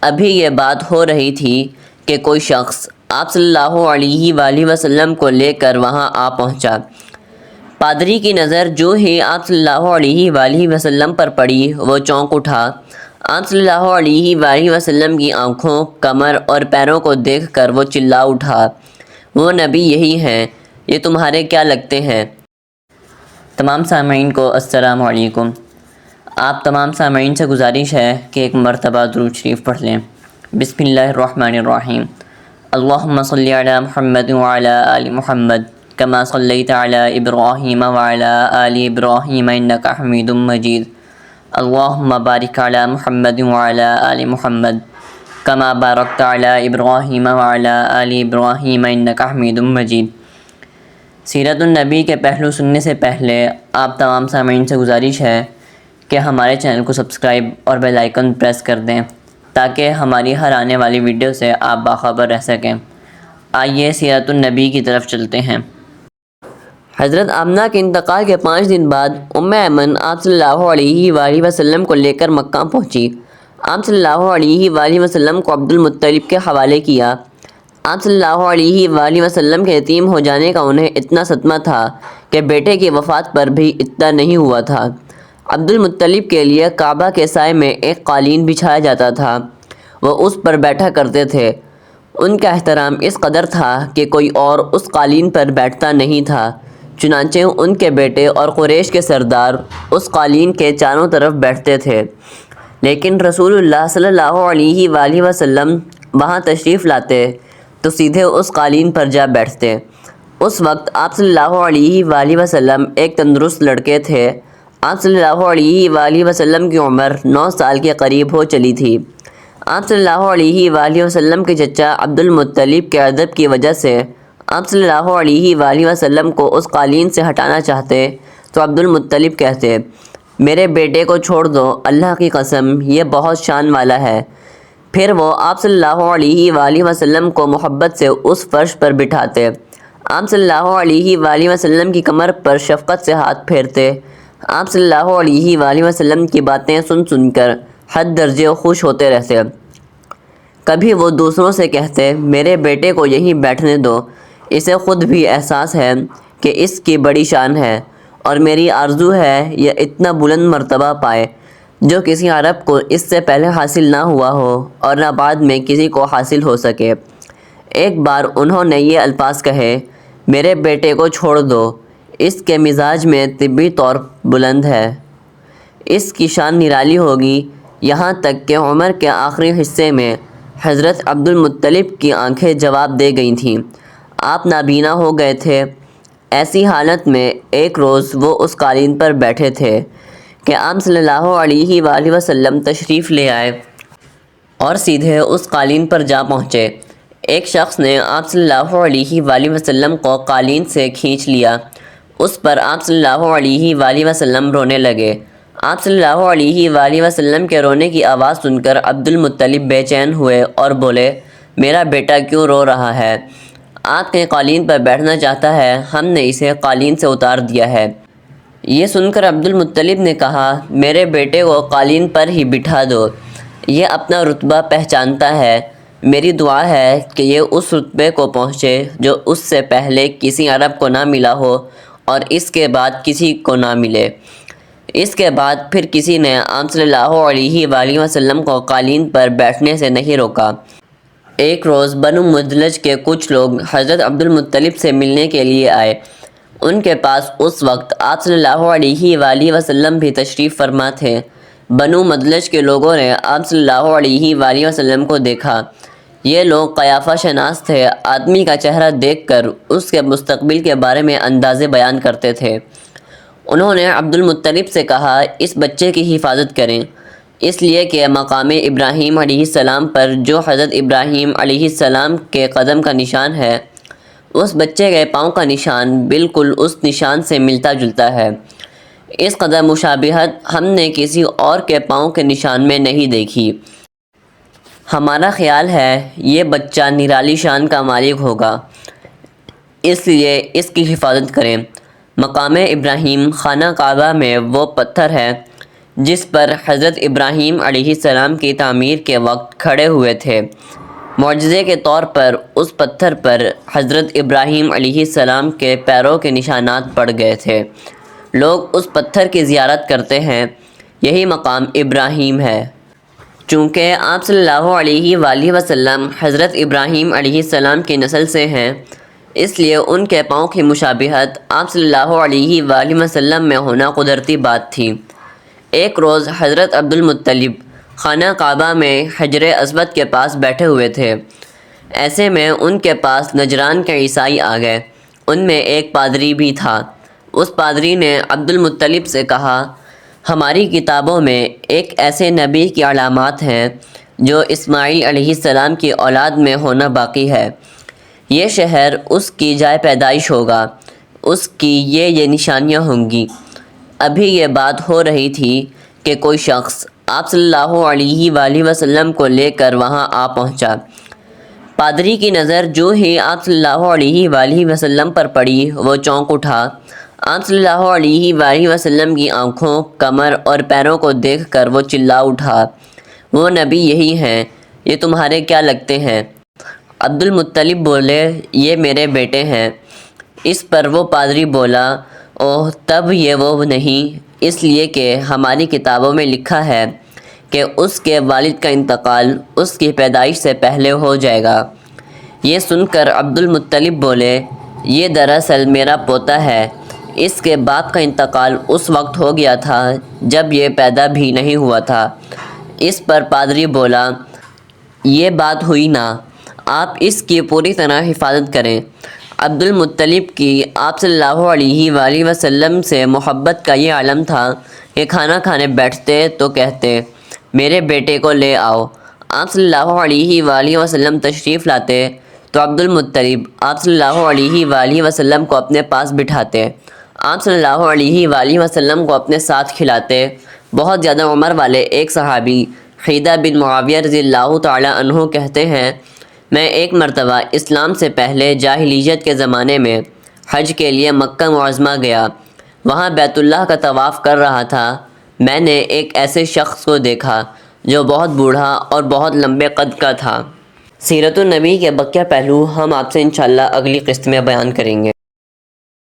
ابھی یہ بات ہو رہی تھی کہ کوئی شخص آپ صلی اللہ علیہ وآلہ وسلم کو لے کر وہاں آ پہنچا۔ پادری کی نظر جو ہی آپ صلی اللہ علیہ وآلہ وسلم پر پڑی وہ چونک اٹھا۔ آپ صلی اللہ علیہ وآلہ وسلم کی آنکھوں، کمر اور پیروں کو دیکھ کر وہ چلا اٹھا، وہ نبی یہی ہیں، یہ تمہارے کیا لگتے ہیں؟ تمام سامعین کو السلام علیکم۔ آپ تمام سامعین سے گزارش ہے کہ ایک مرتبہ درود شریف پڑھ لیں۔ بسم اللہ الرحمن الرحیم۔ اللہم صلی علی محمد وعلی آل محمد کما صلیت علی ابراہیم وعلی آل ابراہیم انک حمید مجید۔ اللہم بارک علی محمد وعلی آل محمد کما بارکت علی ابراہیم وعلی آل ابراہیم انک حمید مجید۔ سیرت النبی کے پہلو سننے سے پہلے آپ تمام سامعین سے گزارش ہے کہ ہمارے چینل کو سبسکرائب اور بیل آئیکن پریس کر دیں تاکہ ہماری ہر آنے والی ویڈیو سے آپ باخبر رہ سکیں۔ آئیے سیرت النبی کی طرف چلتے ہیں۔ حضرت آمنہ کے انتقال کے 5 دن بعد ام ایمن آپ صلی اللہ علیہ وآلہ وسلم کو لے کر مکہ پہنچی۔ آپ صلی اللہ علیہ وآلہ وسلم کو عبد المطلب کے حوالے کیا۔ آپ صلی اللہ علیہ وآلہ وسلم کے یتیم ہو جانے کا انہیں اتنا صدمہ تھا کہ بیٹے کی وفات پر بھی اتنا نہیں ہوا تھا۔ عبد المطلب کے لیے کعبہ کے سائے میں ایک قالین بچھایا جاتا تھا، وہ اس پر بیٹھا کرتے تھے۔ ان کا احترام اس قدر تھا کہ کوئی اور اس قالین پر بیٹھتا نہیں تھا، چنانچہ ان کے بیٹے اور قریش کے سردار اس قالین کے چاروں طرف بیٹھتے تھے، لیکن رسول اللہ صلی اللہ علیہ وآلہ وسلم وہاں تشریف لاتے تو سیدھے اس قالین پر جا بیٹھتے۔ اس وقت آپ صلی اللہ علیہ وآلہ وسلم ایک تندرست لڑکے تھے۔ آپ صلی اللہ علیہ وآلہ وسلم کی عمر 9 سال کے قریب ہو چلی تھی۔ آپ صلی اللہ علیہ وآلہ وسلم کے چچا عبد المطلب کے ادب کی وجہ سے آپ صلی اللہ علیہ وآلہ وسلم کو اس قالین سے ہٹانا چاہتے تو عبد المطلب کہتے، میرے بیٹے کو چھوڑ دو، اللہ کی قسم یہ بہت شان والا ہے۔ پھر وہ آپ صلی اللہ علیہ وآلہ وسلم کو محبت سے اس فرش پر بٹھاتے، آپ صلی اللہ علیہ وآلہ وسلم کی کمر پر شفقت سے ہاتھ پھیرتے۔ آپ صلی اللہ علیہ وآلہ وسلم کی باتیں سن سن کر حد درجے خوش ہوتے رہتے۔ کبھی وہ دوسروں سے کہتے، میرے بیٹے کو یہیں بیٹھنے دو، اسے خود بھی احساس ہے کہ اس کی بڑی شان ہے، اور میری آرزو ہے یہ اتنا بلند مرتبہ پائے جو کسی عرب کو اس سے پہلے حاصل نہ ہوا ہو اور نہ بعد میں کسی کو حاصل ہو سکے۔ ایک بار انہوں نے یہ الفاظ کہے، میرے بیٹے کو چھوڑ دو، اس کے مزاج میں طبی طور بلند ہے، اس کی شان نرالی ہوگی۔ یہاں تک کہ عمر کے آخری حصے میں حضرت عبد المطلب کی آنکھیں جواب دے گئی تھیں، آپ نابینا ہو گئے تھے۔ ایسی حالت میں ایک روز وہ اس قالین پر بیٹھے تھے کہ آپ صلی اللہ علیہ وآلہ وسلم تشریف لے آئے اور سیدھے اس قالین پر جا پہنچے۔ ایک شخص نے آپ صلی اللہ علیہ وآلہ وسلم کو قالین سے کھینچ لیا، اس پر آپ صلی اللہ علیہ وآلہ وسلم رونے لگے۔ آپ صلی اللہ علیہ وآلہ وسلم کے رونے کی آواز سن کر عبد المطلب بے چین ہوئے اور بولے، میرا بیٹا کیوں رو رہا ہے؟ آپ کے قالین پر بیٹھنا چاہتا ہے، ہم نے اسے قالین سے اتار دیا ہے۔ یہ سن کر عبد المطلب نے کہا، میرے بیٹے کو قالین پر ہی بٹھا دو، یہ اپنا رتبہ پہچانتا ہے، میری دعا ہے کہ یہ اس رتبے کو پہنچے جو اس سے پہلے کسی عرب کو نہ ملا ہو اور اس کے بعد کسی کو نہ ملے۔ اس کے بعد پھر کسی نے آپ صلی اللہ علیہ وآلہ وسلم کو قالین پر بیٹھنے سے نہیں روکا۔ ایک روز بنو مدلج کے کچھ لوگ حضرت عبد المطلب سے ملنے کے لیے آئے۔ ان کے پاس اس وقت آپ صلی اللہ علیہ وآلہ وسلم بھی تشریف فرما تھے۔ بنو مدلج کے لوگوں نے آپ صلی اللہ علیہ وآلہ وسلم کو دیکھا۔ یہ لوگ قیافہ شناس تھے، آدمی کا چہرہ دیکھ کر اس کے مستقبل کے بارے میں اندازے بیان کرتے تھے۔ انہوں نے عبد المطلب سے کہا، اس بچے کی حفاظت کریں، اس لیے کہ مقام ابراہیم علیہ السلام پر جو حضرت ابراہیم علیہ السلام کے قدم کا نشان ہے، اس بچے کے پاؤں کا نشان بالکل اس نشان سے ملتا جلتا ہے۔ اس قدر مشابہت ہم نے کسی اور کے پاؤں کے نشان میں نہیں دیکھی۔ ہمارا خیال ہے یہ بچہ نرالی شان کا مالک ہوگا، اس لیے اس کی حفاظت کریں۔ مقام ابراہیم خانہ کعبہ میں وہ پتھر ہے جس پر حضرت ابراہیم علیہ السلام کی تعمیر کے وقت کھڑے ہوئے تھے۔ معجزے کے طور پر اس پتھر پر حضرت ابراہیم علیہ السلام کے پیروں کے نشانات پڑ گئے تھے۔ لوگ اس پتھر کی زیارت کرتے ہیں، یہی مقام ابراہیم ہے۔ چونکہ آپ صلی اللہ علیہ وآلہ وسلم حضرت ابراہیم علیہ السلام کی نسل سے ہیں، اس لیے ان کے پاؤں کی مشابہت آپ صلی اللہ علیہ وآلہ وسلم میں ہونا قدرتی بات تھی۔ ایک روز حضرت عبد المطلب خانہ کعبہ میں حجر اسود کے پاس بیٹھے ہوئے تھے۔ ایسے میں ان کے پاس نجران کے عیسائی آ گئے۔ ان میں ایک پادری بھی تھا۔ اس پادری نے عبد المطلب سے کہا، ہماری کتابوں میں ایک ایسے نبی کی علامات ہیں جو اسماعیل علیہ السلام کی اولاد میں ہونا باقی ہے۔ یہ شہر اس کی جائے پیدائش ہوگا، اس کی یہ نشانیاں ہوں گی۔ ابھی یہ بات ہو رہی تھی کہ کوئی شخص آپ صلی اللہ علیہ وآلہ وسلم کو لے کر وہاں آ پہنچا۔ پادری کی نظر جو ہی آپ صلی اللہ علیہ وآلہ وسلم پر پڑی، وہ چونک اٹھا۔ آپ صلی اللہ علیہ وآلہ وسلم کی آنکھوں، کمر اور پیروں کو دیکھ کر وہ چلا اٹھا، وہ نبی یہی ہیں، یہ تمہارے کیا لگتے ہیں؟ عبد المطلب بولے، یہ میرے بیٹے ہیں۔ اس پر وہ پادری بولا، اوہ تب یہ وہ نہیں، اس لیے کہ ہماری کتابوں میں لکھا ہے کہ اس کے والد کا انتقال اس کی پیدائش سے پہلے ہو جائے گا۔ یہ سن کر عبد المطلب بولے، یہ دراصل میرا پوتا ہے، اس کے باپ کا انتقال اس وقت ہو گیا تھا جب یہ پیدا بھی نہیں ہوا تھا۔ اس پر پادری بولا، یہ بات ہوئی نا، آپ اس کی پوری طرح حفاظت کریں۔ عبد المطلب کی آپ صلی اللہ علیہ وآلہ وسلم سے محبت کا یہ علم تھا کہ کھانا کھانے بیٹھتے تو کہتے، میرے بیٹے کو لے آؤ۔ آپ صلی اللہ علیہ وآلہ وسلم تشریف لاتے تو عبد المطلب آپ صلی اللہ علیہ وآلہ وسلم کو اپنے پاس بٹھاتے، آپ صلی اللہ علیہ وآلہ وسلم کو اپنے ساتھ کھلاتے۔ بہت زیادہ عمر والے ایک صحابی خیدہ بن معاویہ رضی اللہ تعالی عنہ کہتے ہیں، میں ایک مرتبہ اسلام سے پہلے جاہلیت کے زمانے میں حج کے لیے مکہ معظمہ گیا۔ وہاں بیت اللہ کا طواف کر رہا تھا۔ میں نے ایک ایسے شخص کو دیکھا جو بہت بوڑھا اور بہت لمبے قد کا تھا۔ سیرت النبی کے بقیہ پہلو ہم آپ سے انشاءاللہ اگلی قسط میں بیان کریں گے۔